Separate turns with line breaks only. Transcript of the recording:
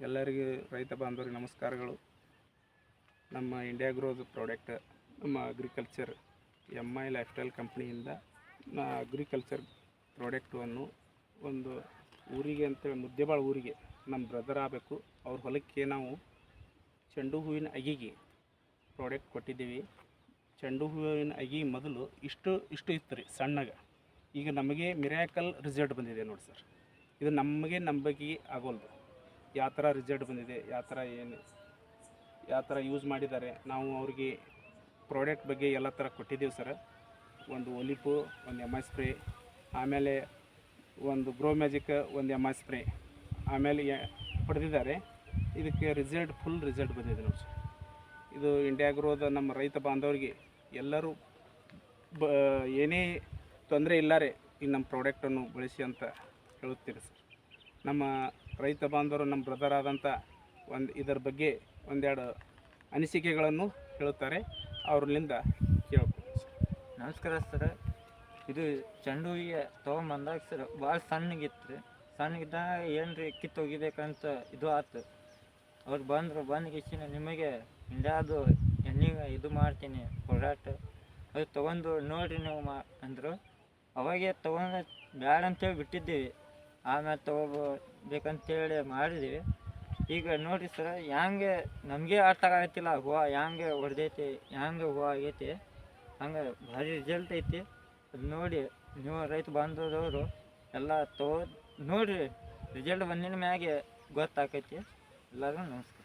ಎಲ್ಲರಿಗೂ ರೈತ ಬಾಂಧವರಿಗೆ ನಮಸ್ಕಾರಗಳು. ನಮ್ಮ ಇಂಡಿಯಾ ಗ್ರೋತ್ ಪ್ರಾಡಕ್ಟ್ ನಮ್ಮ ಅಗ್ರಿಕಲ್ಚರ್ MI ಲೈಫ್ ಸ್ಟೈಲ್ ಕಂಪ್ನಿಯಿಂದ ಅಗ್ರಿಕಲ್ಚರ್ ಪ್ರಾಡಕ್ಟನ್ನು ಒಂದು ಊರಿಗೆ ಅಂತೇಳಿ ಮುದ್ದೆಬಾಳು ಊರಿಗೆ ನಮ್ಮ ಬ್ರದರ್ ಆಗಬೇಕು ಅವ್ರ ಹೊಲಕ್ಕೆ ನಾವು ಚೆಂಡು ಹೂವಿನ ಅಗಿಗೆ ಪ್ರಾಡಕ್ಟ್ ಕೊಟ್ಟಿದ್ದೀವಿ. ಚೆಂಡು ಹೂವಿನ ಅಗಿ ಮೊದಲು ಇಷ್ಟು ಇತ್ತು ರೀ ಸಣ್ಣಗೆ. ಈಗ ನಮಗೆ ಮಿರಾಕಲ್ ರಿಸಲ್ಟ್ ಬಂದಿದೆ ನೋಡಿ ಸರ್. ಇದು ನಮಗೆ ನಂಬಿಕೆ ಆಗೋಲ್ದು ಯಾವ ಥರ ರಿಸಲ್ಟ್ ಬಂದಿದೆ, ಯಾವ ಥರ ಯೂಸ್ ಮಾಡಿದ್ದಾರೆ. ನಾವು ಅವ್ರಿಗೆ ಪ್ರಾಡಕ್ಟ್ ಬಗ್ಗೆ ಎಲ್ಲ ಥರ ಕೊಟ್ಟಿದ್ದೀವಿ ಸರ್. ಒಂದು ಒಲಿಪು, ಒಂದು MI ಸ್ಪ್ರೇ, ಆಮೇಲೆ ಒಂದು ಗ್ರೋ ಮ್ಯಾಜಿಕ್, ಒಂದು MI ಸ್ಪ್ರೇ ಆಮೇಲೆ ಪಡೆದಿದ್ದಾರೆ. ಇದಕ್ಕೆ ಫುಲ್ ರಿಸಲ್ಟ್ ಬಂದಿದೆ ನೋಡಿ ಸರ್. ಇದು ಇಂಡಿಯಾ ಗ್ರೋದ ನಮ್ಮ ರೈತ ಬಾಂಧವರಿಗೆ ಎಲ್ಲರೂ ಏನೇ ತೊಂದರೆ ಇಲ್ಲಾರೆ ಈ ನಮ್ಮ ಪ್ರಾಡಕ್ಟನ್ನು ಬಳಸಿ ಅಂತ ಹೇಳುತ್ತೀರಿ ಸರ್. ನಮ್ಮ ರೈತ ಬಾಂಧವರು ನಮ್ಮ ಬ್ರದರ್ ಆದಂಥ ಇದರ ಬಗ್ಗೆ ಒಂದೆರಡು ಅನಿಸಿಕೆಗಳನ್ನು ಹೇಳುತ್ತಾರೆ, ಅವ್ರಲ್ಲಿಂದ ಕೇಳ್ಬೋದು ಸರ್.
ನಮಸ್ಕಾರ ಸರ್. ಇದು ಚೆಂಡು ಹೂವಿಗೆ ತೊಗೊಂಬಂದಾಗ ಸರ್ ಭಾಳ ಸಣ್ಣಗಿತ್ತು ರೀ. ಸಣ್ಣಗಿದ್ದಾಗ ಏನು ರೀ ಕಿತ್ತು ಒಗಿಬೇಕಂತ ಇದು ಆಯ್ತು. ಅವ್ರು ಬಂದ್ಗಿಸಿನ ನಿಮಗೆ ಇಂಡಿಯಾದು ಎಣ್ಣೆಗೆ ಇದು ಮಾಡ್ತೀನಿ ಪ್ರಾಡಕ್ಟ್, ಅದು ತೊಗೊಂಡು ನೋಡಿರಿ ನೀವು ಅಂದರು. ಅವಾಗೆ ತೊಗೊಂಡು ಬ್ಯಾಡ ಅಂತೇಳಿ ಬಿಟ್ಟಿದ್ದೀವಿ. ಆಮೇಲೆ ತೊಗೋಬೇಕಂತೇಳಿ ಮಾಡಿದ್ದೀವಿ. ಈಗ ನೋಡಿರಿ ಸರ್, ಹ್ಯಾಂಗೆ ನಮಗೆ ಅರ್ಥ ಆಗತ್ತಿಲ್ಲ ಹೂವು ಹ್ಯಾಂಗೆ ಹೊಡೆದೈತಿ, ಹ್ಯಾಂಗೆ ಹೂವು ಆಗೈತಿ. ಹಂಗೆ ಭಾರಿ ರಿಸಲ್ಟ್ ಐತಿ. ಅದು ನೋಡಿ ನೀವು ರೈತ ಬಾಂಧವದವರು ಎಲ್ಲ ನೋಡಿರಿ, ರಿಸಲ್ಟ್ ಬಂದಿನ ಮ್ಯಾಗೆ ಗೊತ್ತಾಕೈತಿ. ಎಲ್ಲರಿಗೂ ನಮಸ್ಕಾರ.